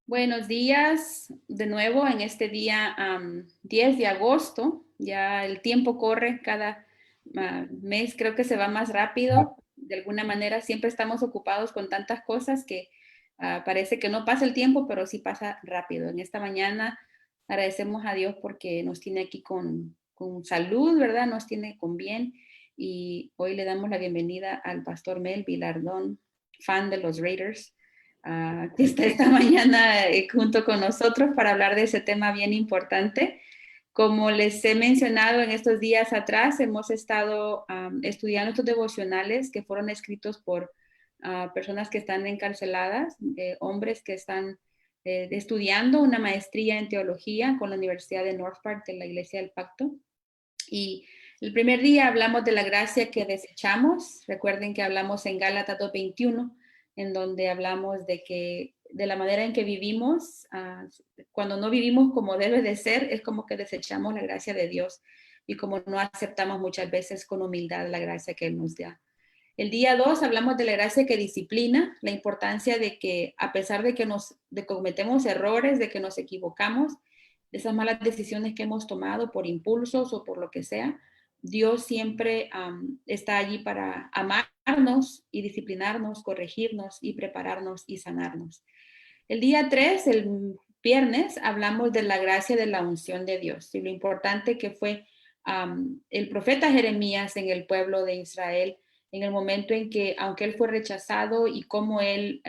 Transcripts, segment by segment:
Buenos días de nuevo en este día 10 de agosto. Ya el tiempo corre, cada mes creo que se va más rápido. De alguna manera siempre estamos ocupados con tantas cosas que parece que no pasa el tiempo, pero sí pasa rápido. En esta mañana agradecemos a Dios porque nos tiene aquí con salud, ¿verdad? Nos tiene con bien. Y hoy le damos la bienvenida al pastor Mel Vilardón, fan de los Raiders, que está esta mañana junto con nosotros para hablar de ese tema bien importante. Como les he mencionado en estos días atrás, hemos estado estudiando estos devocionales que fueron escritos por personas que están encarceladas, hombres que están estudiando una maestría en teología con la Universidad de North Park de la Iglesia del Pacto. Y el primer día hablamos de la gracia que desechamos. Recuerden que hablamos en Gálatas 2:21, en donde hablamos de la manera en que vivimos, cuando no vivimos como debe de ser, es como que desechamos la gracia de Dios y como no aceptamos muchas veces con humildad la gracia que Él nos da. El día 2 hablamos de la gracia que disciplina, la importancia de que a pesar de que cometemos errores, de que nos equivocamos, de esas malas decisiones que hemos tomado por impulsos o por lo que sea, Dios siempre está allí para amarnos y disciplinarnos, corregirnos y prepararnos y sanarnos. El día 3, el viernes, hablamos de la gracia de la unción de Dios y lo importante que fue el profeta Jeremías en el pueblo de Israel en el momento en que, aunque él fue rechazado y cómo él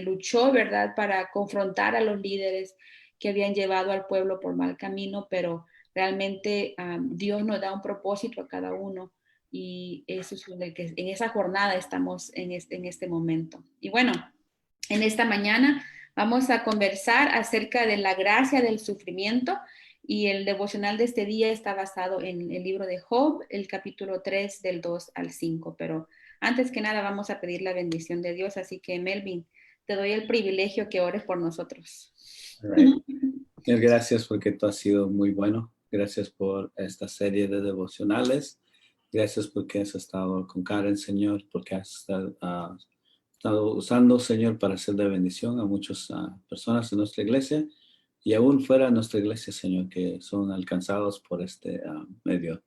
luchó, ¿verdad?, para confrontar a los líderes que habían llevado al pueblo por mal camino, pero realmente Dios nos da un propósito a cada uno y eso es lo que en esa jornada estamos en este momento. Y bueno, en esta mañana vamos a conversar acerca de la gracia del sufrimiento y el devocional de este día está basado en el libro de Job, el capítulo 3 del 2 al 5. Pero antes que nada vamos a pedir la bendición de Dios, así que Melvin, te doy el privilegio que ores por nosotros. All right. Señor, gracias porque tú has sido muy bueno. Gracias por esta serie de devocionales. Gracias porque has estado con Karen, Señor, porque has estado usando, Señor, para hacer de bendición a muchas personas en nuestra iglesia y aún fuera de nuestra iglesia, Señor, que son alcanzados por este medio.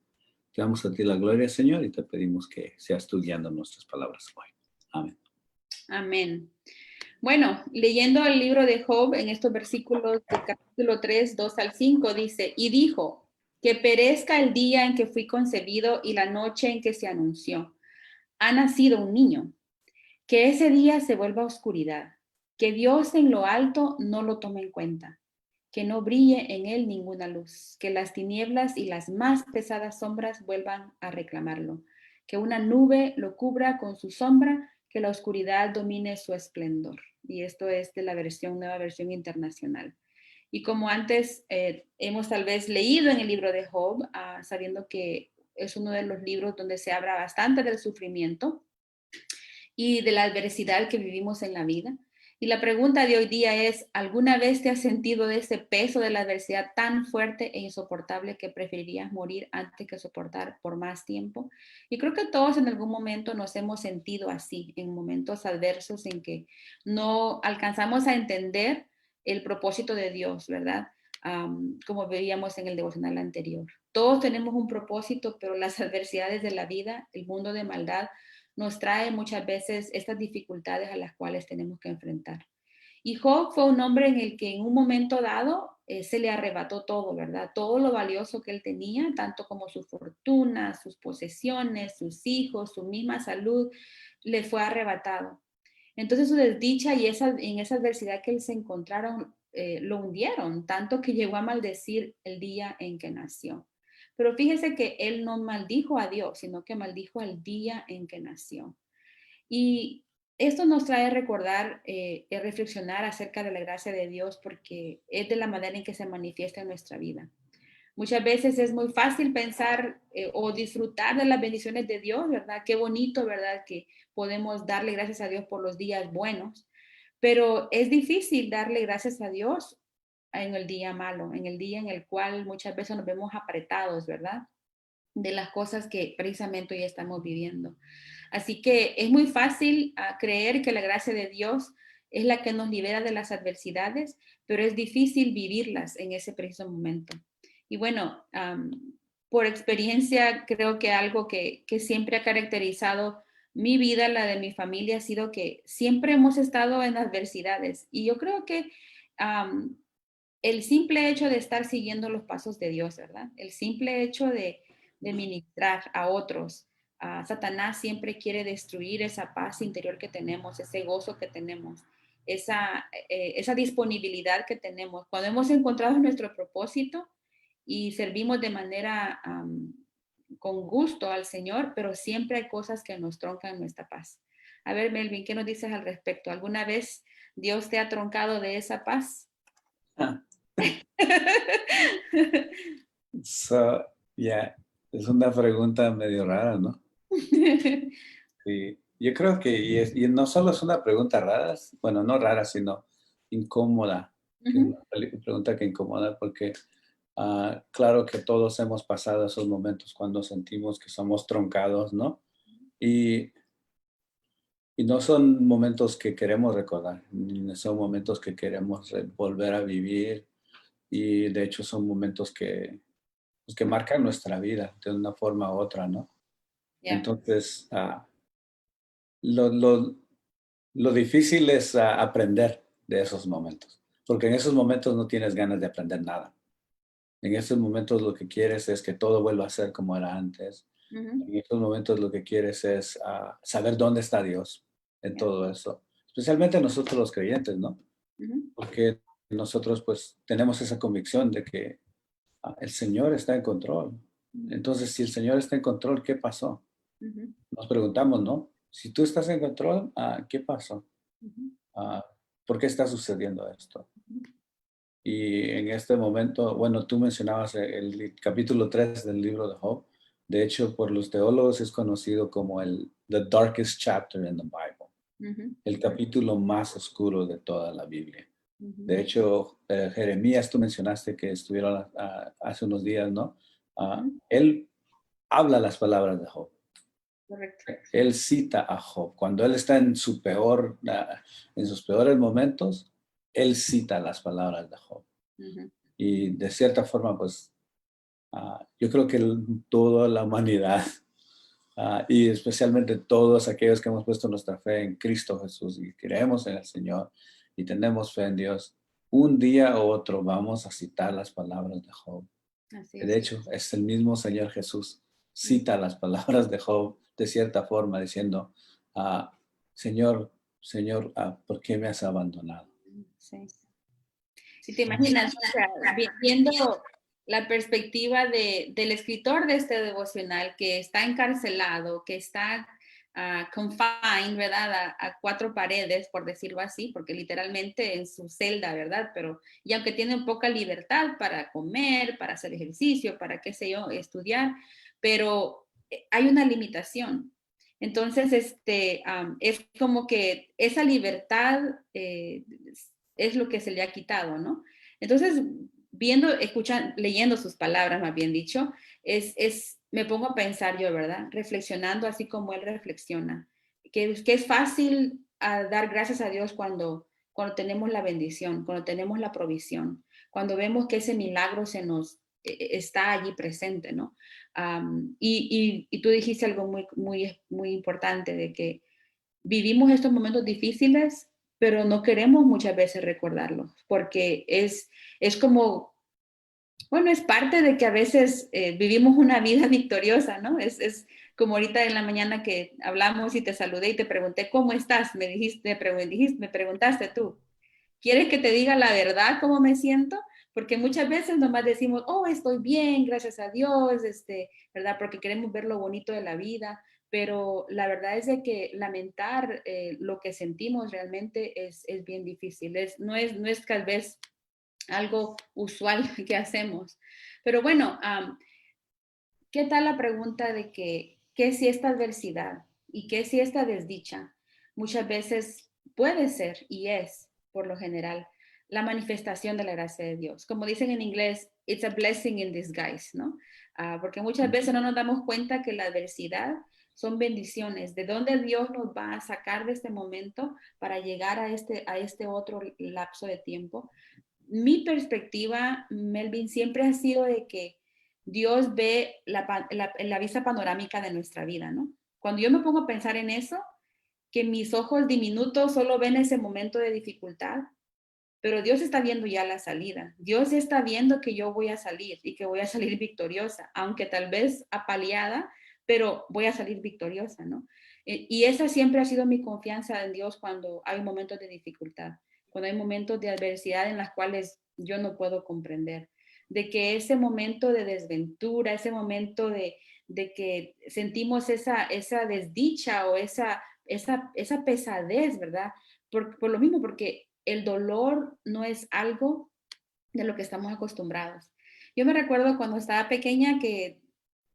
Te damos a ti la gloria, Señor, y te pedimos que seas tú guiando nuestras palabras hoy. Amén. Amén. Bueno, leyendo el libro de Job en estos versículos del capítulo 3, 2 al 5, dice, y dijo, que perezca el día en que fui concebido y la noche en que se anunció. Ha nacido un niño. Que ese día se vuelva oscuridad. Que Dios en lo alto no lo tome en cuenta. Que no brille en él ninguna luz. Que las tinieblas y las más pesadas sombras vuelvan a reclamarlo. Que una nube lo cubra con su sombra. Que la oscuridad domine su esplendor. Y esto es de la nueva versión internacional. Y como antes hemos tal vez leído en el libro de Job, sabiendo que es uno de los libros donde se habla bastante del sufrimiento y de la adversidad que vivimos en la vida. Y la pregunta de hoy día es, ¿alguna vez te has sentido de ese peso de la adversidad tan fuerte e insoportable que preferirías morir antes que soportar por más tiempo? Y creo que todos en algún momento nos hemos sentido así, en momentos adversos en que no alcanzamos a entender el propósito de Dios, ¿verdad? Como veíamos en el devocional anterior. Todos tenemos un propósito, pero las adversidades de la vida, el mundo de maldad, nos trae muchas veces estas dificultades a las cuales tenemos que enfrentar. Y Job fue un hombre en el que en un momento dado se le arrebató todo, ¿verdad? Todo lo valioso que él tenía, tanto como su fortuna, sus posesiones, sus hijos, su misma salud, le fue arrebatado. Entonces su desdicha y en esa adversidad que él se encontraron lo hundieron, tanto que llegó a maldecir el día en que nació. Pero fíjese que él no maldijo a Dios, sino que maldijo al día en que nació. Y esto nos trae a recordar, reflexionar acerca de la gracia de Dios, porque es de la manera en que se manifiesta en nuestra vida. Muchas veces es muy fácil pensar o disfrutar de las bendiciones de Dios, ¿verdad? Qué bonito, ¿verdad? Que podemos darle gracias a Dios por los días buenos, pero es difícil darle gracias a Dios en el día malo, en el día en el cual muchas veces nos vemos apretados, ¿verdad? De las cosas que precisamente hoy estamos viviendo. Así que es muy fácil creer que la gracia de Dios es la que nos libera de las adversidades, pero es difícil vivirlas en ese preciso momento. Y bueno, por experiencia, creo que algo que siempre ha caracterizado mi vida, la de mi familia, ha sido que siempre hemos estado en adversidades. Y yo creo que el simple hecho de estar siguiendo los pasos de Dios, ¿verdad? El simple hecho de ministrar a otros. Satanás siempre quiere destruir esa paz interior que tenemos, ese gozo que tenemos, esa disponibilidad que tenemos. Cuando hemos encontrado nuestro propósito y servimos de manera con gusto al Señor, pero siempre hay cosas que nos troncan nuestra paz. A ver, Melvin, ¿qué nos dices al respecto? ¿Alguna vez Dios te ha troncado de esa paz? Ah, so, yeah, es una pregunta medio rara, ¿no? Sí, yo creo que, y no solo es una pregunta rara, bueno, no rara, sino incómoda, que es Ujú. una pregunta que incomoda porque claro que todos hemos pasado esos momentos cuando sentimos que somos troncados, ¿no? Y, y no son momentos que queremos recordar, ni son momentos que queremos volver a vivir, y de hecho son momentos que, pues, que marcan nuestra vida de una forma u otra, ¿no? Ya. Entonces, lo, lo, lo difícil es aprender de esos momentos, porque en esos momentos no tienes ganas de aprender nada. En esos momentos lo que quieres es que todo vuelva a ser como era antes. Ujú. En esos momentos lo que quieres es saber dónde está Dios en Ya. todo eso. Especialmente nosotros los creyentes, ¿no? Ujú. Porque nosotros pues tenemos esa convicción de que el Señor está en control. Entonces, si el Señor está en control, ¿qué pasó? Ujú. Nos preguntamos, ¿no? Si tú estás en control, ¿qué pasó? Ujú. Ah, ¿Por qué está sucediendo esto? Y en este momento, bueno, tú mencionabas el capítulo 3 del libro de Job. De hecho, por los teólogos es conocido como the darkest chapter in the Bible, Ujú. el capítulo más oscuro de toda la Biblia. Ujú. De hecho, Jeremías, tú mencionaste que estuvieron hace unos días, ¿no? Ujú. Él habla las palabras de Job. Correcto. Él cita a Job. Cuando él está en en sus peores momentos, él cita las palabras de Job. Ujú. Y de cierta forma, pues, yo creo que toda la humanidad, y especialmente todos aquellos que hemos puesto nuestra fe en Cristo Jesús y creemos en el Señor y tenemos fe en Dios, un día u otro vamos a citar las palabras de Job. Así De es. hecho, es el mismo Señor Jesús, Ujú. cita las palabras de Job de cierta forma, diciendo, Señor, Señor, ¿por qué me has abandonado? Sí. Si te imaginas, o sea, viendo la perspectiva del escritor de este devocional que está encarcelado, que está confined, ¿verdad? A cuatro paredes, por decirlo así, porque literalmente en su celda, ¿verdad? Pero, y aunque tiene poca libertad para comer, para hacer ejercicio, para qué sé yo, estudiar, pero hay una limitación. Entonces, es como que esa libertad es lo que se le ha quitado, ¿no? Entonces, viendo, escuchan, leyendo sus palabras, más bien dicho, me pongo a pensar yo, ¿verdad? Reflexionando así como él reflexiona, que es fácil dar gracias a Dios cuando tenemos la bendición, cuando tenemos la provisión, cuando vemos que ese milagro está allí presente, ¿no? Y tú dijiste algo muy, muy, muy importante de que vivimos estos momentos difíciles, pero no queremos muchas veces recordarlos, porque es como, bueno, es parte de que a veces vivimos una vida victoriosa, ¿no? Como ahorita en la mañana que hablamos y te saludé y te pregunté, ¿cómo estás? Me preguntaste tú, ¿quieres que te diga la verdad cómo me siento? Porque muchas veces nomás decimos, oh, estoy bien, gracias a Dios, ¿verdad? Porque queremos ver lo bonito de la vida, pero la verdad es de que lamentar lo que sentimos realmente es bien difícil. No es tal vez algo usual que hacemos. Pero bueno, ¿qué tal la pregunta de qué si esta adversidad y qué si esta desdicha muchas veces puede ser y es, por lo general, la manifestación de la gracia de Dios? Como dicen en inglés, it's a blessing in disguise, ¿no? Porque muchas veces no nos damos cuenta que la adversidad son bendiciones. ¿De dónde Dios nos va a sacar de este momento para llegar a este otro lapso de tiempo? Mi perspectiva, Melvin, siempre ha sido de que Dios ve la vista panorámica de nuestra vida, ¿no? Cuando yo me pongo a pensar en eso, que mis ojos diminutos solo ven ese momento de dificultad, pero Dios está viendo ya la salida. Dios está viendo que yo voy a salir y que voy a salir victoriosa, aunque tal vez apaleada, pero voy a salir victoriosa, ¿no? Y esa siempre ha sido mi confianza en Dios cuando hay momentos de dificultad, cuando hay momentos de adversidad en las cuales yo no puedo comprender, de que ese momento de desventura, ese momento de que sentimos esa desdicha o esa pesadez, ¿verdad? Por lo mismo, porque el dolor no es algo de lo que estamos acostumbrados. Yo me recuerdo cuando estaba pequeña que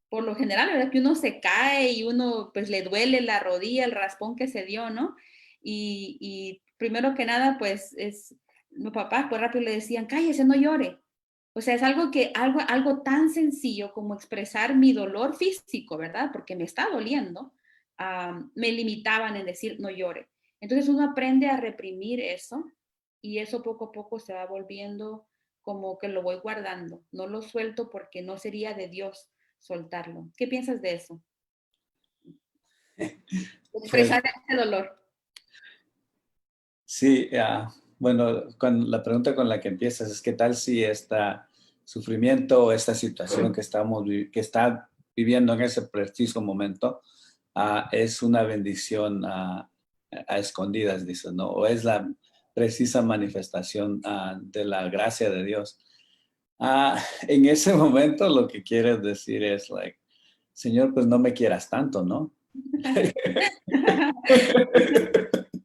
por lo general, ¿verdad? Que uno se cae y uno pues le duele la rodilla, el raspón que se dio, ¿no? Y primero que nada, pues mi papá pues rápido le decían, cállese, no llore. O sea, es algo tan sencillo como expresar mi dolor físico, ¿verdad? Porque me está doliendo, me limitaban en decir no llore. Entonces uno aprende a reprimir eso y eso poco a poco se va volviendo como que lo voy guardando, no lo suelto porque no sería de Dios soltarlo. ¿Qué piensas de eso? Pues Expresar ese dolor. sí, bueno, la pregunta con la que empiezas es: ¿qué tal si este sufrimiento o esta situación que está viviendo en ese preciso momento es una bendición a escondidas, dices, ¿no? O es la precisa manifestación de la gracia de Dios. En ese momento lo que quieres decir es, like, Señor, pues no me quieras tanto, ¿no?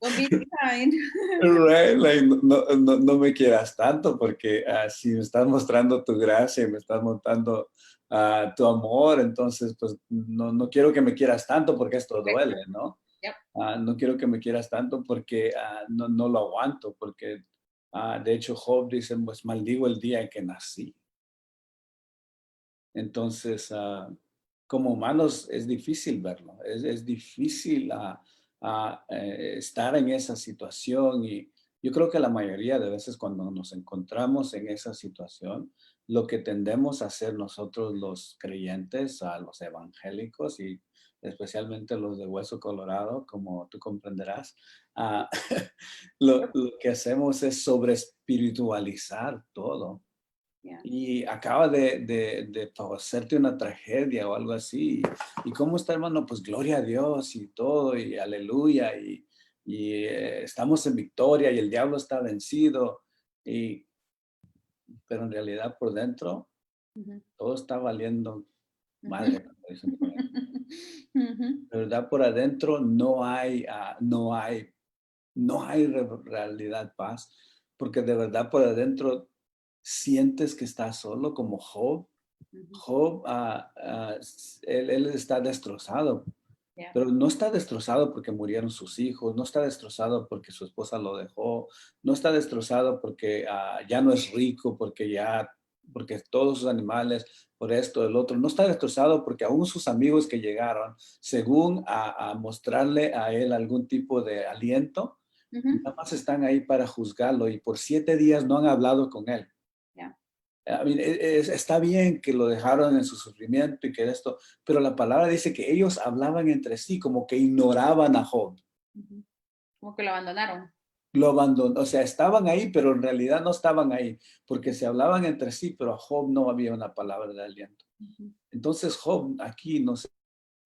Don't be kind. Right, like, no me quieras tanto porque si me estás mostrando tu gracia y me estás mostrando tu amor, entonces pues no quiero que me quieras tanto porque esto duele, ¿no? Yep. No quiero que me quieras tanto porque no lo aguanto, porque de hecho Job dice, pues maldigo el día en que nací. Entonces, como humanos es difícil verlo, es difícil estar en esa situación y yo creo que la mayoría de veces cuando nos encontramos en esa situación, lo que tendemos a hacer nosotros los creyentes, a los evangélicos y especialmente los de hueso colorado, como tú comprenderás, ah, lo que hacemos es sobre espiritualizar todo Yeah. y acaba de hacerte una tragedia o algo así. ¿Y cómo está, hermano? Pues gloria a Dios y todo, y aleluya, y estamos en victoria y el diablo está vencido. Pero en realidad por dentro Ujú. todo está valiendo Ujú. madre, como dicen por ahí. Ujú. De verdad por adentro no hay realidad paz, porque de verdad por adentro sientes que estás solo como Job. Ujú. Job, él está destrozado, Yeah. pero no está destrozado porque murieron sus hijos, no está destrozado porque su esposa lo dejó, no está destrozado porque ya no es rico, porque todos sus animales, por esto, el otro, no está destrozado porque aún sus amigos que llegaron, según a mostrarle a él algún tipo de aliento, Ujú. nada más están ahí para juzgarlo y por 7 días no han hablado con él. Yeah. I mean, está bien que lo dejaron en su sufrimiento y que esto, pero la palabra dice que ellos hablaban entre sí, como que ignoraban a Job. Ujú. Como que lo abandonaron. Lo abandonó, o sea, estaban ahí, pero en realidad no estaban ahí, porque se hablaban entre sí, pero a Job no había una palabra de aliento. Ujú. Entonces Job aquí no sé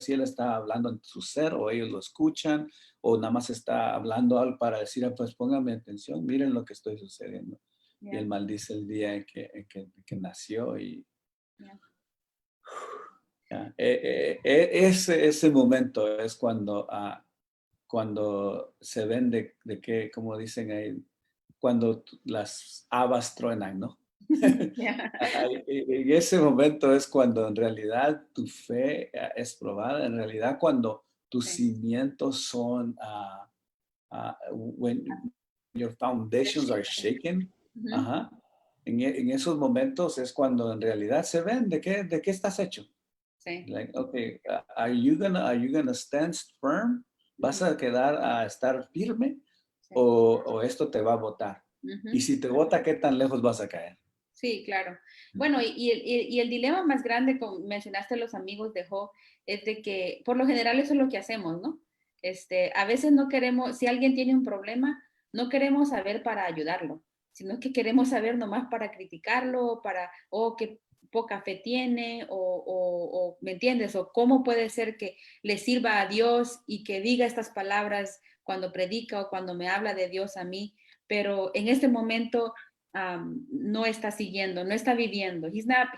si él está hablando en su ser o ellos lo escuchan o nada más está hablando algo para decir, pues pónganme atención, miren lo que estoy sucediendo. Y Yeah. él maldice el día en que nació y Yeah. ya, ese momento es cuando se ven de que, como dicen ahí, cuando las habas truenan, ¿no? Yeah. En ese momento es cuando en realidad tu fe es probada, en realidad cuando tus Sí. cimientos son, when your foundations are shaken, Ujú. ajá, en esos momentos es cuando en realidad se ven de qué estás hecho. Sí. Like, okay, are you gonna stand firm? ¿Vas Ujú, a quedar a estar firme sí. o esto te va a botar? Y Ujú. si te bota, ¿qué tan lejos vas a caer? Sí, claro. Bueno, y el dilema más grande, como mencionaste los amigos de Job, es de que por lo general eso es lo que hacemos, ¿no? A veces no queremos, si alguien tiene un problema, no queremos saber para ayudarlo, sino que queremos saber nomás para criticarlo, para, o qué poca fe tiene, o, ¿me entiendes? O cómo puede ser que le sirva a Dios y que diga estas palabras cuando predica o cuando me habla de Dios a mí, pero en este momento no está siguiendo, no está viviendo. He's not,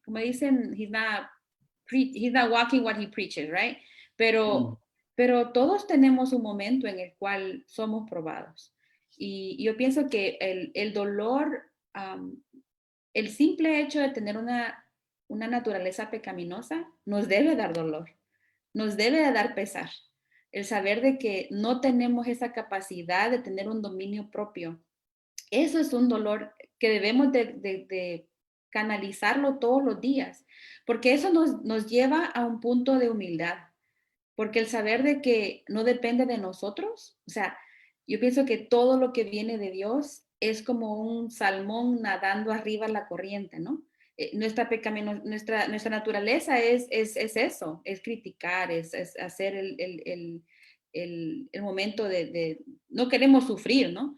como dicen, he's not walking what he preaches, right? Mm. Pero, pero todos tenemos un momento en el cual somos probados. Y yo pienso que el dolor, el simple hecho de tener una naturaleza pecaminosa nos debe dar dolor, nos debe de dar pesar. El saber de que no tenemos esa capacidad de tener un dominio propio, eso es un dolor que debemos de canalizarlo todos los días, porque eso nos lleva a un punto de humildad, porque el saber de que no depende de nosotros, o sea, yo pienso que todo lo que viene de Dios es como un salmón nadando arriba de la corriente, ¿no? Nuestra naturaleza es eso, es criticar, es hacer el momento no queremos sufrir, ¿no?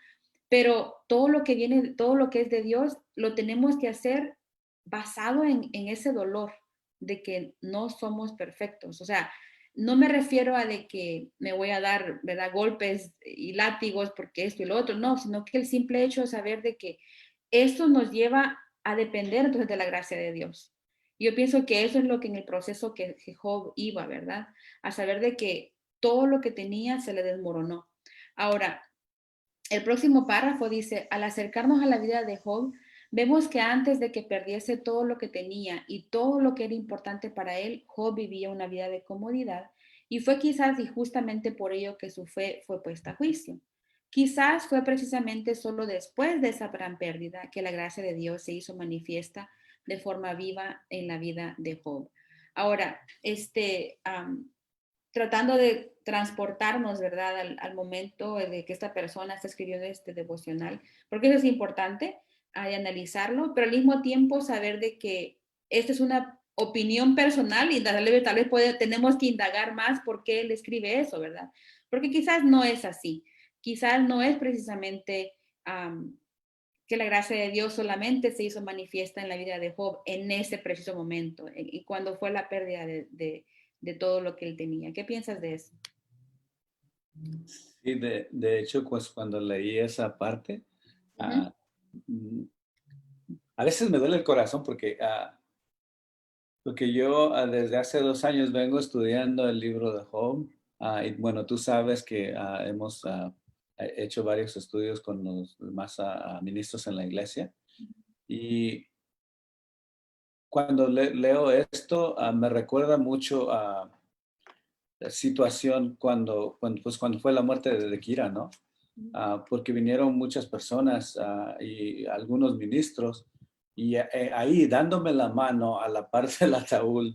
Pero todo lo que viene, todo lo que es de Dios, lo tenemos que hacer basado en ese dolor de que no somos perfectos. O sea, no me refiero a de que me voy a dar, ¿verdad?, golpes y látigos porque esto y lo otro, no, sino que el simple hecho de saber de que esto nos lleva a depender entonces de la gracia de Dios. Yo pienso que eso es lo que en el proceso que Job iba, ¿verdad? A saber de que todo lo que tenía se le desmoronó. Ahora, el próximo párrafo dice, al acercarnos a la vida de Job, vemos que antes de que perdiese todo lo que tenía y todo lo que era importante para él, Job vivía una vida de comodidad y fue quizás y justamente por ello que su fe fue puesta a juicio. Quizás fue precisamente solo después de esa gran pérdida que la gracia de Dios se hizo manifiesta de forma viva en la vida de Job. Ahora, tratando de transportarnos, ¿verdad?, al momento de que esta persona está escribiendo este devocional, porque eso es importante, hay analizarlo, pero al mismo tiempo saber de que esta es una opinión personal y tal vez tenemos que indagar más por qué él escribe eso, ¿verdad? Porque quizás no es así, quizás no es precisamente que la gracia de Dios solamente se hizo manifiesta en la vida de Job en ese preciso momento y cuando fue la pérdida de todo lo que él tenía. ¿Qué piensas de eso? Sí, de hecho, pues cuando leí esa parte, Ujú, ah, a veces me duele el corazón porque yo desde hace 2 años vengo estudiando el libro de Job. Y bueno, tú sabes que hemos hecho varios estudios con los demás ministros en la iglesia. Y cuando leo esto, me recuerda mucho a la situación cuando fue la muerte de Kira, ¿no? Porque vinieron muchas personas y algunos ministros y ahí dándome la mano a la parte del ataúd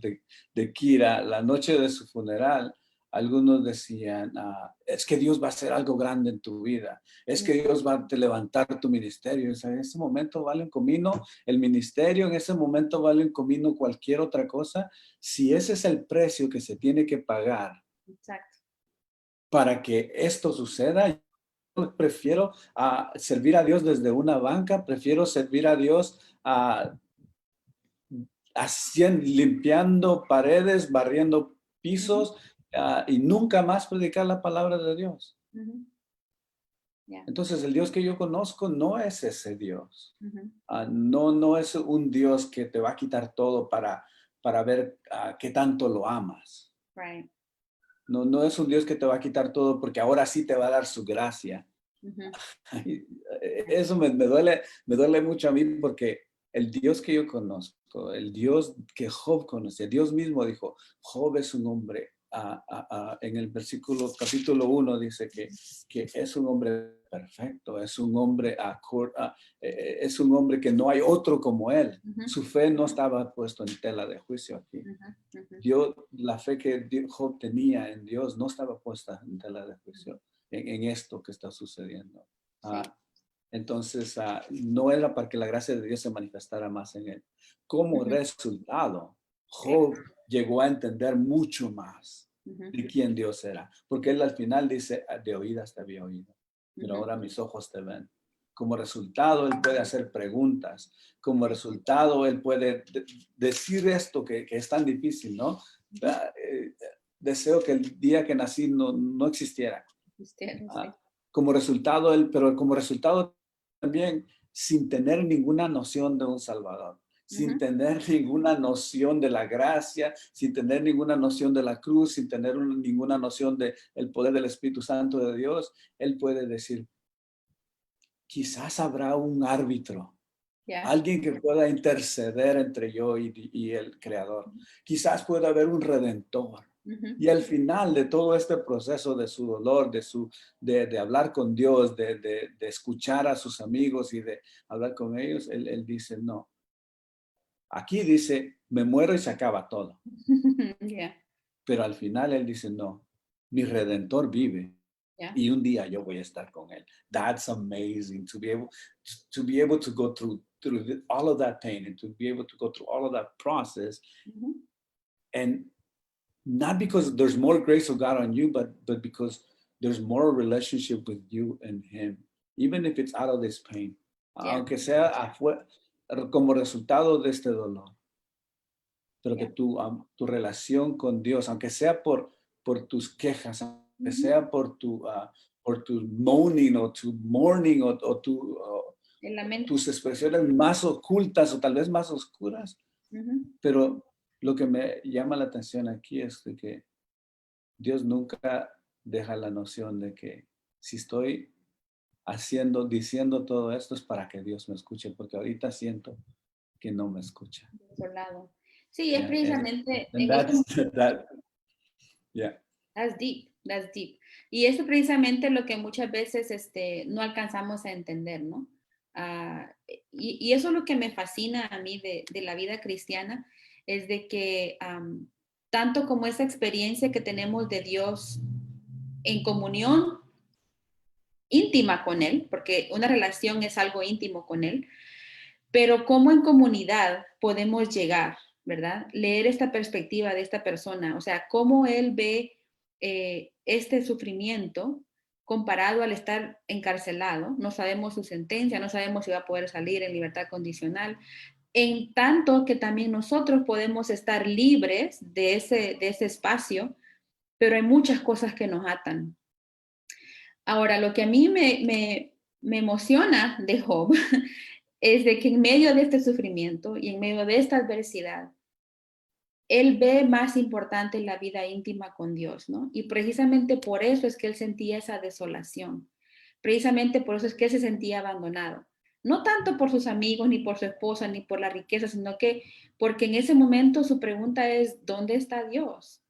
de Kira, la noche de su funeral, algunos decían, es que Dios va a hacer algo grande en tu vida, es que Dios va a levantar tu ministerio. O sea, en ese momento vale un comino el ministerio, en ese momento vale un comino cualquier otra cosa, si ese es el precio que se tiene que pagar exacto. para que esto suceda. Prefiero servir a Dios desde una banca, prefiero servir a Dios limpiando paredes, barriendo Ujú, pisos y nunca más predicar la palabra de Dios. ujú, ya, Entonces, el Dios que yo conozco no es ese Dios. ujú, No es un Dios que te va a quitar todo para ver qué tanto lo amas. right, No es un Dios que te va a quitar todo porque ahora sí te va a dar su gracia. ujú, Ay, ya, eso me duele mucho a mí porque el Dios que yo conozco, el Dios que Job conoce, Dios mismo dijo, Job es un hombre en el capítulo 1 dice que es un hombre perfecto, es un hombre es un hombre que no hay otro como él. Su fe no estaba puesto en tela de juicio aquí. La fe que Job tenía en Dios no estaba puesta en tela de juicio en esto que está sucediendo. Entonces, no era para que la gracia de Dios se manifestara más en él. Como resultado, Job llegó a entender mucho más de quién Dios era. Porque él al final dice, de oídas te había oído, pero ahora mis ojos te ven. Como resultado, él puede hacer preguntas. Como resultado, él puede decir esto que es tan difícil, ¿no? Deseo que el día que nací no existiera. Como resultado, pero como resultado también sin tener ninguna noción de un Salvador, sin tener ninguna noción de la gracia, sin tener ninguna noción de la cruz, sin tener ninguna noción del poder del Espíritu Santo de Dios, él puede decir, quizás habrá un árbitro, alguien que pueda interceder entre yo y el Creador. Quizás pueda haber un redentor. Y al final de todo este proceso de su dolor, de hablar con Dios, de escuchar a sus amigos y de hablar con ellos, él dice, no. Aquí dice, me muero y se acaba todo. Pero al final él dice, no, mi Redentor vive. Y un día yo voy a estar con él. That's amazing to be able to go through all of that pain and to be able to go through all of that process. And not because there's more grace of God on you, but because there's more relationship with you and him, even if it's out of this pain, aunque sea como resultado de este dolor. Pero que tu relación con Dios, aunque sea por tus quejas, aunque sea por tu moaning o tu mourning o tus expresiones más ocultas o tal vez más oscuras, pero lo que me llama la atención aquí es de que Dios nunca deja la noción de que si estoy diciendo todo esto es para que Dios me escuche, porque ahorita siento que no me escucha. Sí, es precisamente... That's deep, that's deep. Y eso precisamente lo que muchas veces no alcanzamos a entender, ¿no? Y eso es lo que me fascina a mí de la vida cristiana, es de que tanto como esa experiencia que tenemos de Dios en comunión íntima con Él, porque una relación es algo íntimo con Él, pero cómo en comunidad podemos llegar, ¿verdad? Leer esta perspectiva de esta persona, o sea, cómo Él ve este sufrimiento comparado al estar encarcelado. No sabemos su sentencia, no sabemos si va a poder salir en libertad condicional, en tanto que también nosotros podemos estar libres de ese espacio, pero hay muchas cosas que nos atan. Ahora, lo que a mí me emociona de Job es de que en medio de este sufrimiento y en medio de esta adversidad, él ve más importante la vida íntima con Dios, ¿no? Y precisamente por eso es que él sentía esa desolación. Precisamente por eso es que él se sentía abandonado. No tanto por sus amigos, ni por su esposa, ni por la riqueza, sino que porque en ese momento su pregunta es, ¿dónde está Dios?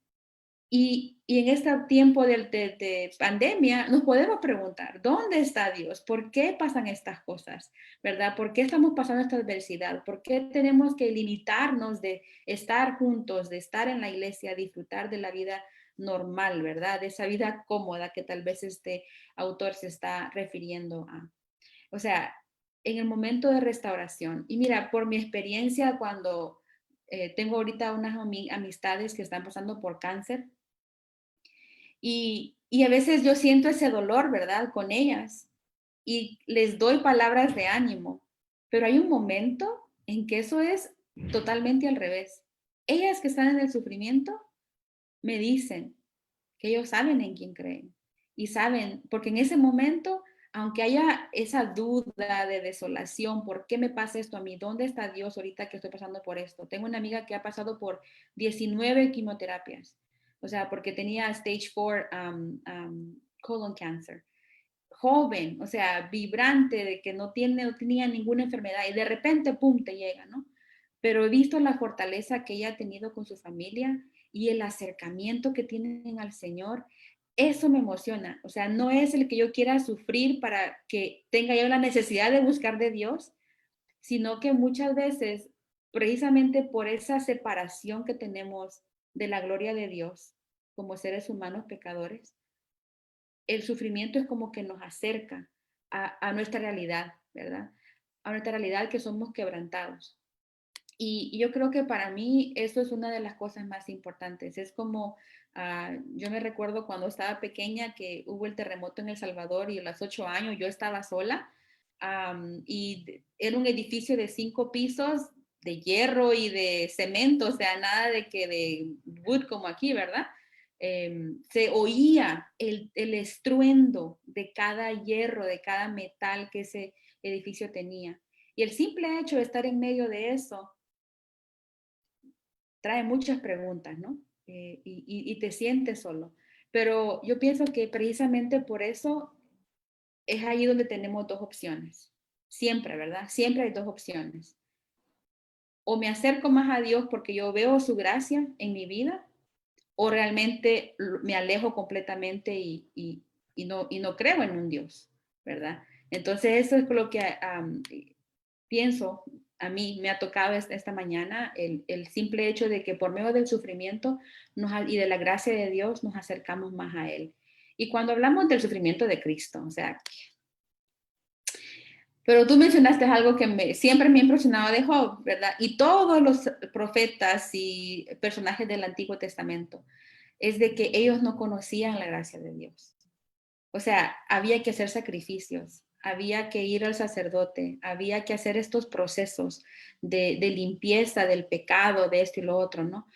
Y en este tiempo de pandemia nos podemos preguntar, ¿dónde está Dios? ¿Por qué pasan estas cosas? ¿Verdad? ¿Por qué estamos pasando esta adversidad? ¿Por qué tenemos que limitarnos de estar juntos, de estar en la iglesia, disfrutar de la vida normal, ¿verdad? De esa vida cómoda que tal vez este autor se está refiriendo a. O sea, en el momento de restauración. Y mira, por mi experiencia cuando tengo ahorita unas amistades que están pasando por cáncer, y a veces yo siento ese dolor, ¿verdad? Con ellas y les doy palabras de ánimo, pero hay un momento en que eso es totalmente al revés. Ellas que están en el sufrimiento me dicen que ellos saben en quién creen y saben, porque en ese momento, aunque haya esa duda de desolación, ¿por qué me pasa esto a mí? ¿Dónde está Dios ahorita que estoy pasando por esto? Tengo una amiga que ha pasado por 19 quimioterapias. O sea, porque tenía stage 4 colon cancer. Joven, o sea, vibrante, de que no tenía ninguna enfermedad y de repente, pum, te llega, ¿no? Pero he visto la fortaleza que ella ha tenido con su familia y el acercamiento que tienen al Señor, eso me emociona. O sea, no es el que yo quiera sufrir para que tenga yo la necesidad de buscar de Dios, sino que muchas veces, precisamente por esa separación que tenemos de la gloria de Dios como seres humanos pecadores, el sufrimiento es como que nos acerca a nuestra realidad, ¿verdad? A nuestra realidad que somos quebrantados. Y yo creo que para mí eso es una de las cosas más importantes. Es como, yo me recuerdo cuando estaba pequeña que hubo el terremoto en El Salvador y a los 8 años yo estaba sola, y era un edificio de 5 pisos de hierro y de cemento, o sea, nada de que de wood como aquí, ¿verdad? Se oía el estruendo de cada hierro, de cada metal que ese edificio tenía. Y el simple hecho de estar en medio de eso trae muchas preguntas, ¿no? Y te sientes solo. Pero yo pienso que precisamente por eso es ahí donde tenemos dos opciones. Siempre, ¿verdad? Siempre hay dos opciones. O me acerco más a Dios porque yo veo su gracia en mi vida, o realmente me alejo completamente y no creo en un Dios, ¿verdad? Entonces eso es lo que pienso, a mí me ha tocado esta mañana, el simple hecho de que por medio del sufrimiento y de la gracia de Dios nos acercamos más a Él. Y cuando hablamos del sufrimiento de Cristo, o sea, pero tú mencionaste algo que siempre me ha impresionado de Job, ¿verdad? Y todos los profetas y personajes del Antiguo Testamento, es de que ellos no conocían la gracia de Dios. O sea, había que hacer sacrificios, había que ir al sacerdote, había que hacer estos procesos de limpieza del pecado, de esto y lo otro, ¿no?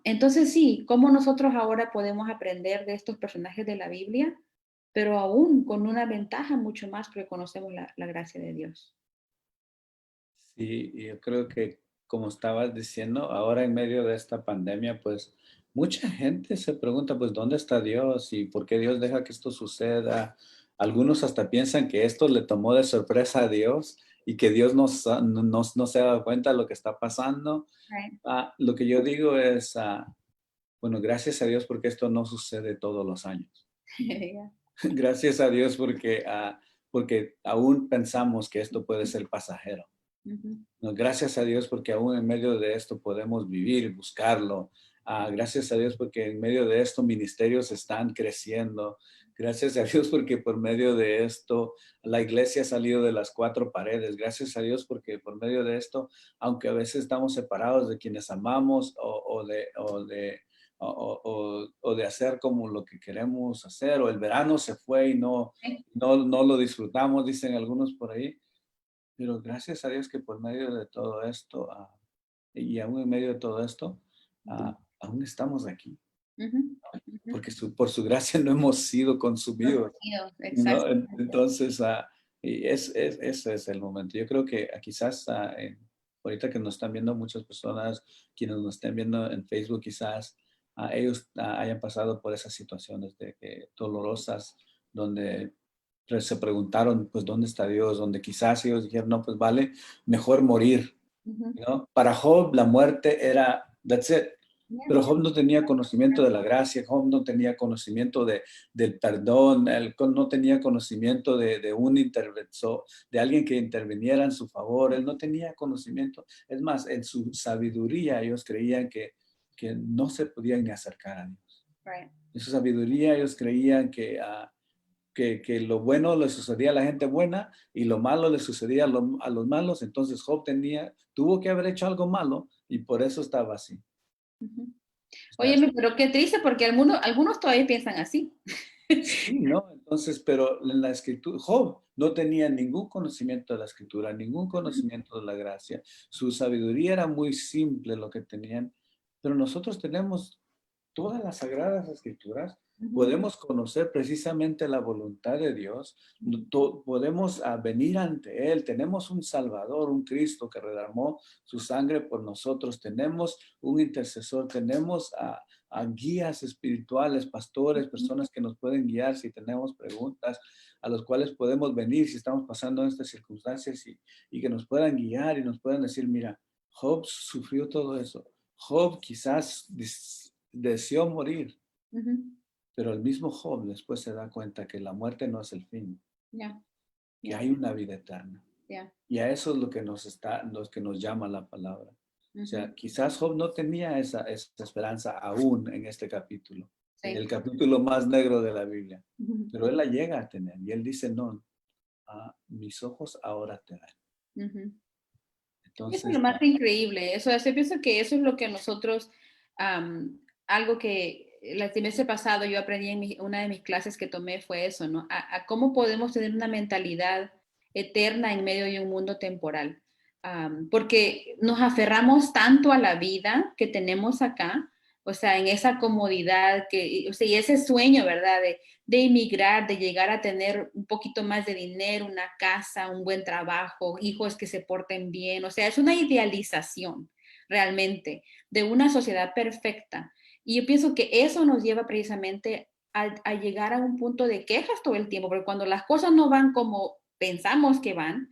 Entonces sí, ¿cómo nosotros ahora podemos aprender de estos personajes de la Biblia? Pero aún con una ventaja mucho más porque conocemos la gracia de Dios. Sí, y yo creo que como estabas diciendo, ahora en medio de esta pandemia, pues mucha gente se pregunta, pues, ¿dónde está Dios y por qué Dios deja que esto suceda? Algunos hasta piensan que esto le tomó de sorpresa a Dios y que Dios no se ha dado cuenta de lo que está pasando. Right. Lo que yo digo es, bueno, gracias a Dios porque esto no sucede todos los años. Yeah. Gracias a Dios porque aún pensamos que esto puede ser pasajero. Uh-huh. No, gracias a Dios porque aún en medio de esto podemos vivir y buscarlo. Gracias a Dios porque en medio de esto ministerios están creciendo. Gracias a Dios porque por medio de esto la iglesia ha salido de las cuatro paredes. Gracias a Dios porque por medio de esto, aunque a veces estamos separados de quienes amamos o de hacer como lo que queremos hacer, o el verano se fue y no lo disfrutamos, dicen algunos por ahí. Pero gracias a Dios que por medio de todo esto, y aún en medio de todo esto, aún estamos aquí, Uh-huh. Uh-huh. porque por su gracia no hemos sido consumidos, ¿no? Exactamente. Entonces, y ese es el momento. Yo creo que quizás ahorita que nos están viendo muchas personas, quienes nos estén viendo en Facebook, quizás ellos hayan pasado por esas situaciones dolorosas, donde se preguntaron, pues, ¿dónde está Dios? Donde quizás ellos dijeron, no, pues vale, mejor morir, Uh-huh. ¿no? Para Job la muerte era, that's it. Yeah. Pero Job no tenía conocimiento de la gracia, Job no tenía conocimiento del perdón, él no tenía conocimiento de un interventor, de alguien que interviniera en su favor, él no tenía conocimiento. Es más, en su sabiduría ellos creían que no se podían ni acercar a Dios. Right. En su sabiduría ellos creían que lo bueno le sucedía a la gente buena y lo malo le sucedía a los malos. Entonces Job tuvo que haber hecho algo malo y por eso estaba así. Uh-huh. O sea, Óyeme, pero qué triste porque algunos todavía piensan así. sí, ¿no? Entonces, pero en la escritura, Job no tenía ningún conocimiento de la escritura, ningún conocimiento de la gracia. Su sabiduría era muy simple lo que tenían, pero nosotros tenemos todas las sagradas escrituras, Uh-huh. podemos conocer precisamente la voluntad de Dios, podemos venir ante Él, tenemos un Salvador, un Cristo que derramó su sangre por nosotros, tenemos un intercesor, tenemos a guías espirituales, pastores, personas que nos pueden guiar si tenemos preguntas, a los cuales podemos venir si estamos pasando en estas circunstancias y que nos puedan guiar y nos puedan decir, mira, Job sufrió todo eso. Job quizás deseó morir, Ujú. pero el mismo Job después se da cuenta que la muerte no es el fin, Ya, que ya, hay una vida eterna. ya. Y a eso es lo que nos llama la palabra. O Ujú. sea, quizás Job no tenía esa esperanza aún en este capítulo, Sí. el capítulo más negro de la Biblia, Ujú. pero él la llega a tener y él dice, no, mis ojos ahora te ven. Ujú. Eso es lo Entonces, más increíble. Eso, yo pienso que eso es lo que nosotros, algo que el trimestre pasado yo aprendí en una de mis clases que tomé fue eso, ¿no? A cómo podemos tener una mentalidad eterna en medio de un mundo temporal. Porque nos aferramos tanto a la vida que tenemos acá, o sea, en esa comodidad que, o sea, y ese sueño, ¿verdad? De emigrar, de llegar a tener un poquito más de dinero, una casa, un buen trabajo, hijos que se porten bien. O sea, es una idealización realmente de una sociedad perfecta. Y yo pienso que eso nos lleva precisamente a llegar a un punto de quejas todo el tiempo, porque cuando las cosas no van como pensamos que van,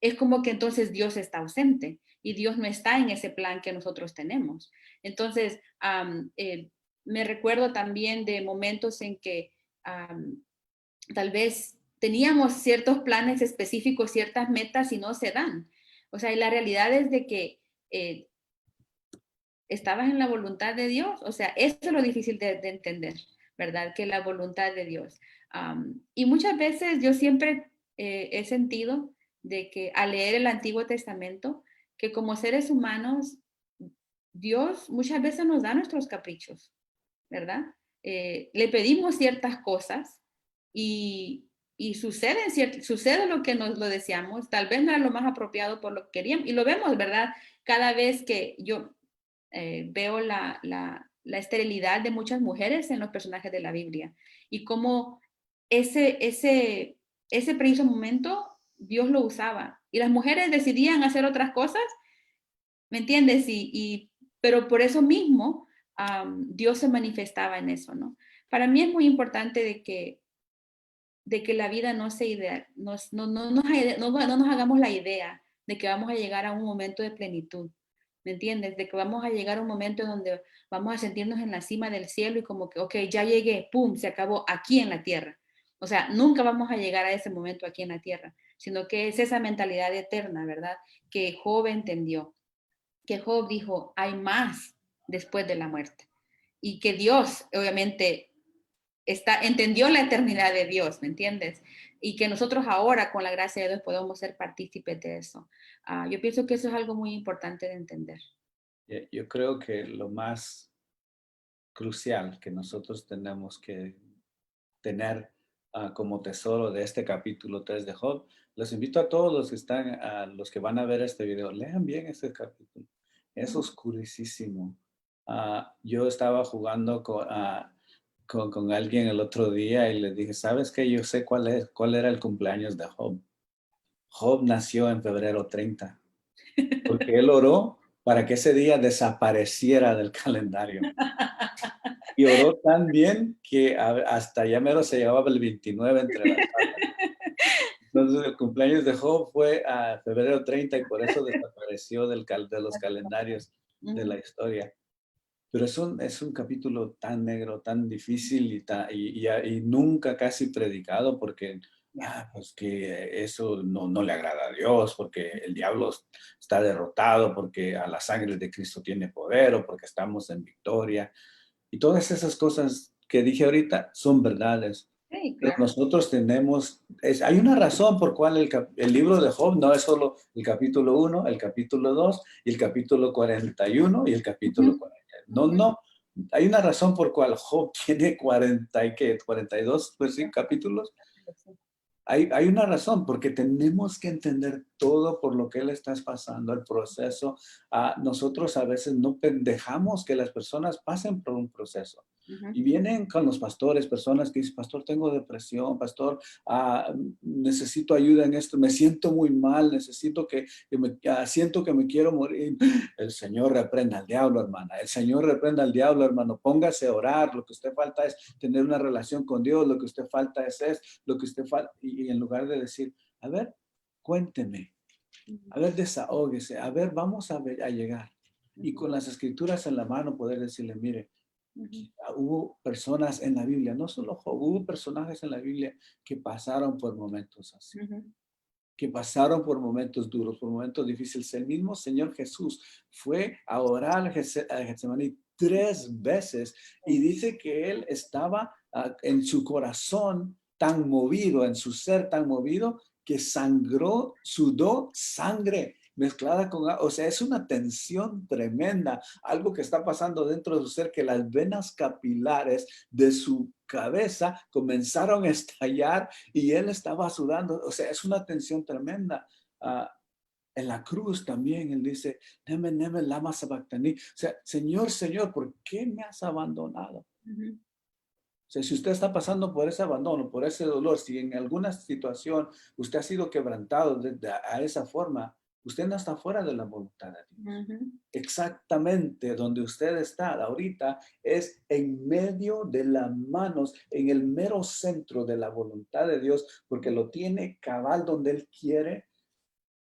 es como que entonces Dios está ausente y Dios no está en ese plan que nosotros tenemos. Entonces, me recuerdo también de momentos en que tal vez teníamos ciertos planes específicos, ciertas metas y no se dan. O sea, y la realidad es de que eh, estabas en la voluntad de Dios. O sea, eso es lo difícil de entender, ¿verdad? Que la voluntad de Dios. Y muchas veces yo siempre he sentido de que al leer el Antiguo Testamento, que como seres humanos, Dios muchas veces nos da nuestros caprichos, ¿verdad? Le pedimos ciertas cosas y, sucede lo que nos lo deseamos, tal vez no era lo más apropiado por lo que queríamos, y lo vemos, ¿verdad? Cada vez que yo veo la esterilidad de muchas mujeres en los personajes de la Biblia y cómo ese preciso momento Dios lo usaba y las mujeres decidían hacer otras cosas, ¿me entiendes? Pero por eso mismo Dios se manifestaba en eso, ¿no? Para mí es muy importante de que la vida no se idea, no nos hagamos la idea de que vamos a llegar a un momento de plenitud, ¿me entiendes? De que vamos a llegar a un momento donde vamos a sentirnos en la cima del cielo y como que, ok, ya llegué, pum, se acabó aquí en la tierra. O sea, nunca vamos a llegar a ese momento aquí en la tierra, sino que es esa mentalidad eterna, ¿verdad? Que Job entendió, que Job dijo, hay más después de la muerte. Y que Dios, obviamente, entendió la eternidad de Dios, ¿me entiendes? Y que nosotros ahora, con la gracia de Dios, podemos ser partícipes de eso. Yo pienso que eso es algo muy importante de entender. yo creo que lo más crucial que nosotros tenemos que tener como tesoro de este capítulo 3 de Job. Los invito a todos los que están, a los que van a ver este video, lean bien este capítulo. Es oscurísimo. Yo estaba jugando con alguien el otro día y le dije, ¿sabes qué? Yo sé cuál era el cumpleaños de Job. Job nació en febrero 30 porque él oró para que ese día desapareciera del calendario. Y oró tan bien que hasta ya mero se llevaba el 29 entre las patas. Entonces el cumpleaños de Job fue a febrero 30 y por eso desapareció de los calendarios de la historia. Pero es un capítulo tan negro, tan difícil y nunca casi predicado porque pues que eso no le agrada a Dios, porque el diablo está derrotado, porque a la sangre de Cristo tiene poder o porque estamos en victoria. Y todas esas cosas que dije ahorita son verdades. Sí, Pero claro. nosotros hay una razón por cual el libro de Job no es solo el capítulo 1, el capítulo 2 y el capítulo 41 y el capítulo Ujú, 40. No, ujú. no. Hay una razón por cual Job tiene 42 pues sí, capítulos. Hay una razón, porque tenemos que entender todo por lo que él está pasando, el proceso. Nosotros a veces no dejamos que las personas pasen por un proceso. Ujú. Y vienen con los pastores, personas que dicen, pastor, tengo depresión, pastor, necesito ayuda en esto, me siento muy mal, siento que me quiero morir. El Señor reprenda al diablo, hermana. El Señor reprenda al diablo, hermano. Póngase a orar. Lo que usted falta es tener una relación con Dios. Lo que usted falta es lo que usted falta. Y en lugar de decir, a ver, cuénteme, a ver, desahógese, a ver, vamos a llegar. Y con las escrituras en la mano poder decirle, mire, Ujú, Hubo personas en la Biblia, no solo Job, hubo personajes en la Biblia que pasaron por momentos así, ujú. que pasaron por momentos duros, por momentos difíciles. El mismo Señor Jesús fue a orar a Getsemaní 3 veces y dice que él estaba en su corazón tan movido, en su ser tan movido, que sangró, sudó sangre mezclada con, o sea, es una tensión tremenda, algo que está pasando dentro de su ser, que las venas capilares de su cabeza comenzaron a estallar y él estaba sudando. O sea, es una tensión tremenda. Ah, en la cruz también él dice, Neme, neme, lama sabactani. O sea, Señor, Señor, ¿por qué me has abandonado? Ujú, O sea, si usted está pasando por ese abandono, por ese dolor, si en alguna situación usted ha sido quebrantado a esa forma, usted no está fuera de la voluntad de Dios. ujú. Exactamente donde usted está ahorita es en medio de las manos, en el mero centro de la voluntad de Dios, porque lo tiene cabal donde Él quiere.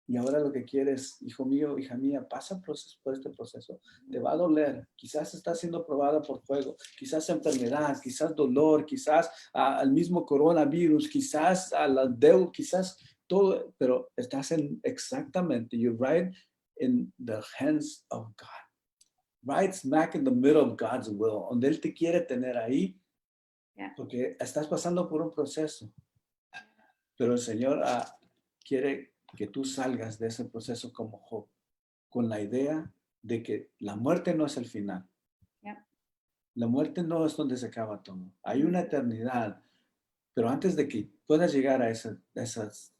Y ahora lo que quieres, hijo mío, hija mía, pasa por este proceso. Te va a doler. Quizás está siendo probada por fuego. Quizás enfermedad, quizás dolor, quizás al mismo coronavirus, quizás a la deuda, quizás todo. Pero estás en exactamente, you're right in the hands of God. Right smack in the middle of God's will. Donde Él te quiere tener ahí, Ya. porque estás pasando por un proceso. Pero el Señor quiere que tú salgas de ese proceso como Job, con la idea de que la muerte no es el final. Ya. La muerte no es donde se acaba todo. Hay Ujú, una eternidad, pero antes de que puedas llegar a esa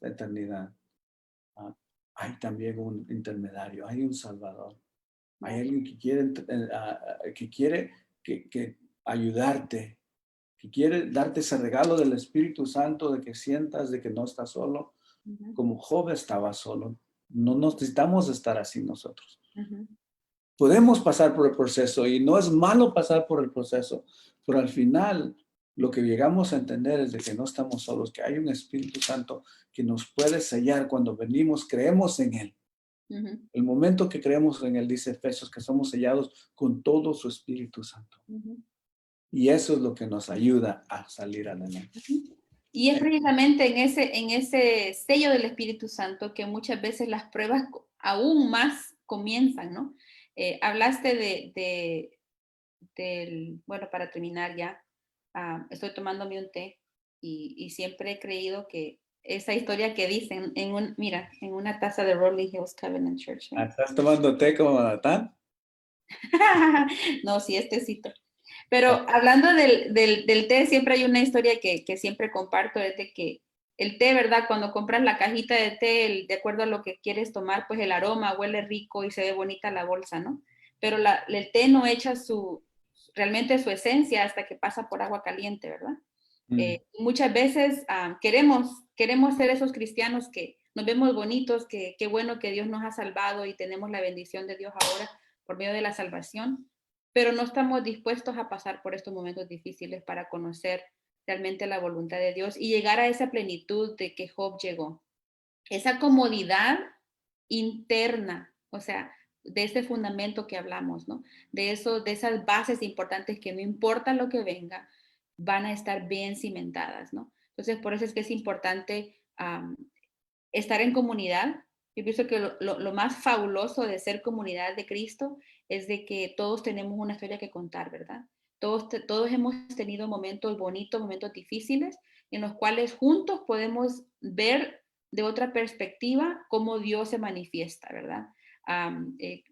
eternidad, ah, hay también un intermediario, hay un salvador. Hay ya. alguien que quiere que ayudarte, que quiere darte ese regalo del Espíritu Santo, de que sientas de que no estás solo, Ujú, como Job estaba solo. No necesitamos estar así nosotros. ujú. Podemos pasar por el proceso y no es malo pasar por el proceso, pero al final lo que llegamos a entender es de que no estamos solos, que hay un Espíritu Santo que nos puede sellar cuando venimos, creemos en Él. Ujú, El momento que creemos en Él, dice Efesios, que somos sellados con todo su Espíritu Santo. ujú, Y eso es lo que nos ayuda a salir adelante. ujú. Y es precisamente en ese sello del Espíritu Santo que muchas veces las pruebas aún más comienzan, ¿no? Hablaste bueno, para terminar ya, estoy tomándome un té y siempre he creído que esa historia que dicen mira, en una taza de Rolling Hills Covenant Church. ¿Estás tomando té como Natán? No, sí, este cito. Pero hablando del té, siempre hay una historia que siempre comparto, es de que el té, ¿verdad? Cuando compras la cajita de té, de acuerdo a lo que quieres tomar, pues el aroma huele rico y se ve bonita la bolsa, ¿no? Pero el té no echa realmente su esencia hasta que pasa por agua caliente, ¿verdad? Mm. Muchas veces queremos ser esos cristianos que nos vemos bonitos, que qué bueno que Dios nos ha salvado y tenemos la bendición de Dios ahora por medio de la salvación, pero no estamos dispuestos a pasar por estos momentos difíciles para conocer realmente la voluntad de Dios y llegar a esa plenitud de que Job llegó. Esa comodidad interna, o sea, de ese fundamento que hablamos, ¿no? De eso, de esas bases importantes que no importa lo que venga, van a estar bien cimentadas, ¿no? Entonces, por eso es que es importante estar en comunidad. Yo pienso que lo más fabuloso de ser comunidad de Cristo es de que todos tenemos una historia que contar, ¿verdad? Todos hemos tenido momentos bonitos, momentos difíciles, en los cuales juntos podemos ver de otra perspectiva cómo Dios se manifiesta, ¿verdad? Um, eh,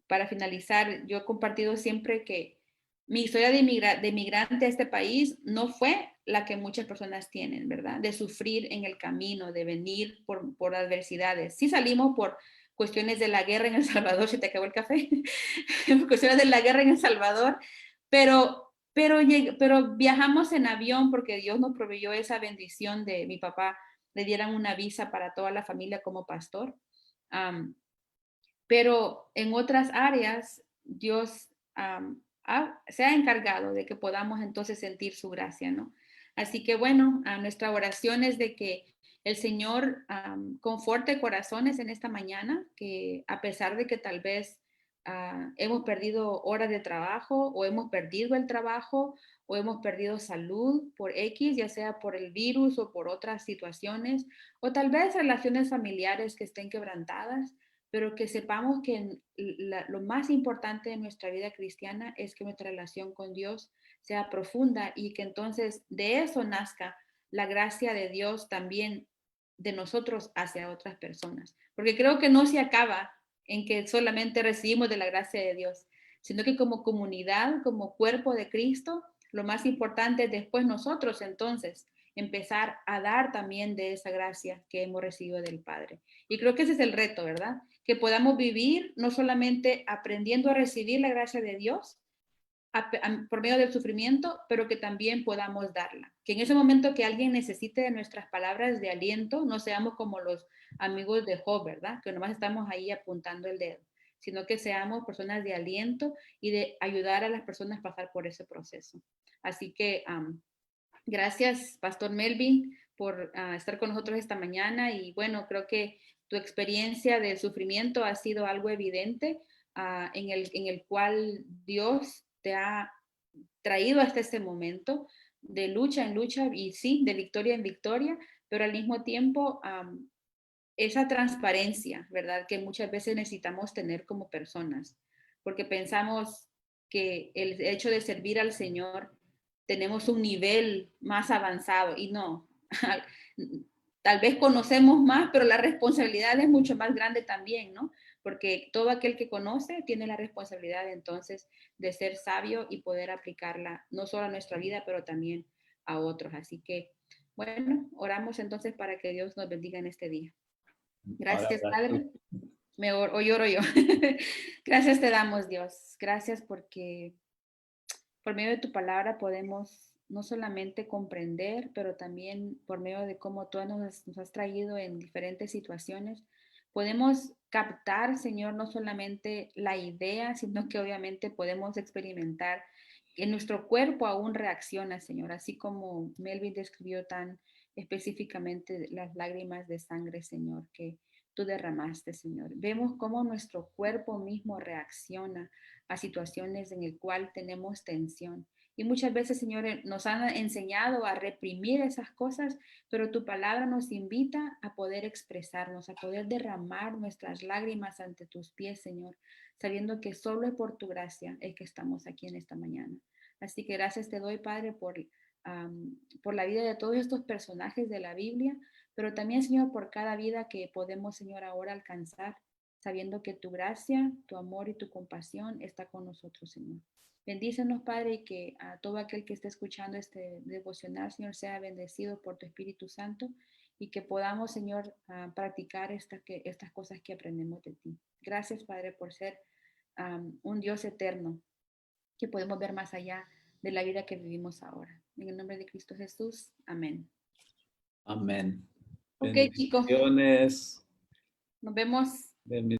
para finalizar, yo he compartido siempre que mi historia de migrante a este país no fue la que muchas personas tienen, ¿verdad? De sufrir en el camino, de venir por adversidades. Sí salimos por cuestiones de la guerra en El Salvador, si te acabó el café, cuestiones de la guerra en El Salvador, pero viajamos en avión porque Dios nos proveyó esa bendición de mi papá, le dieran una visa para toda la familia como pastor. Um, pero en otras áreas Dios se ha encargado de que podamos entonces sentir su gracia, ¿no? Así que bueno, nuestra oración es de que el Señor conforte corazones en esta mañana, que a pesar de que tal vez hemos perdido horas de trabajo o hemos perdido el trabajo o hemos perdido salud por X, ya sea por el virus o por otras situaciones, o tal vez relaciones familiares que estén quebrantadas, pero que sepamos que lo más importante de nuestra vida cristiana es que nuestra relación con Dios sea profunda y que entonces de eso nazca la gracia de Dios también de nosotros hacia otras personas. Porque creo que no se acaba en que solamente recibimos de la gracia de Dios, sino que como comunidad, como cuerpo de Cristo, lo más importante es después nosotros entonces empezar a dar también de esa gracia que hemos recibido del Padre. Y creo que ese es el reto, ¿verdad? Que podamos vivir no solamente aprendiendo a recibir la gracia de Dios, por medio del sufrimiento, pero que también podamos darla. Que en ese momento que alguien necesite de nuestras palabras de aliento, no seamos como los amigos de Job, ¿verdad? Que nomás estamos ahí apuntando el dedo, sino que seamos personas de aliento y de ayudar a las personas a pasar por ese proceso. Así que gracias, Pastor Melvin, por estar con nosotros esta mañana y bueno, creo que tu experiencia de sufrimiento ha sido algo evidente en el cual Dios te ha traído hasta este momento de lucha en lucha y sí, de victoria en victoria, pero al mismo tiempo esa transparencia, ¿verdad? Que muchas veces necesitamos tener como personas, porque pensamos que el hecho de servir al Señor tenemos un nivel más avanzado y no. Tal vez conocemos más, pero la responsabilidad es mucho más grande también, ¿no? Porque todo aquel que conoce tiene la responsabilidad entonces de ser sabio y poder aplicarla no solo a nuestra vida, pero también a otros. Así que, bueno, oramos entonces para que Dios nos bendiga en este día. Ahora, Gracias, Padre. O lloro yo. Gracias te damos, Dios. Gracias porque por medio de tu palabra podemos no solamente comprender, pero también por medio de cómo tú nos has traído en diferentes situaciones, podemos captar, Señor, no solamente la idea, sino que obviamente podemos experimentar que nuestro cuerpo aún reacciona, Señor, así como Melvin describió tan específicamente las lágrimas de sangre, Señor, que tú derramaste, Señor. Vemos cómo nuestro cuerpo mismo reacciona a situaciones en el cual tenemos tensión. Y muchas veces, Señor, nos han enseñado a reprimir esas cosas, pero tu palabra nos invita a poder expresarnos, a poder derramar nuestras lágrimas ante tus pies, Señor, sabiendo que solo es por tu gracia es que estamos aquí en esta mañana. Así que gracias te doy, Padre, por la vida de todos estos personajes de la Biblia, pero también, Señor, por cada vida que podemos, Señor, ahora alcanzar, sabiendo que tu gracia, tu amor y tu compasión está con nosotros, Señor. Bendícenos, Padre, y que a todo aquel que esté escuchando este devocional, Señor, sea bendecido por tu Espíritu Santo y que podamos, Señor, practicar estas cosas que aprendemos de ti. Gracias, Padre, por ser un Dios eterno, que podemos ver más allá de la vida que vivimos ahora. En el nombre de Cristo Jesús, amén. amén. Ok, chicos, Bendiciones. nos vemos.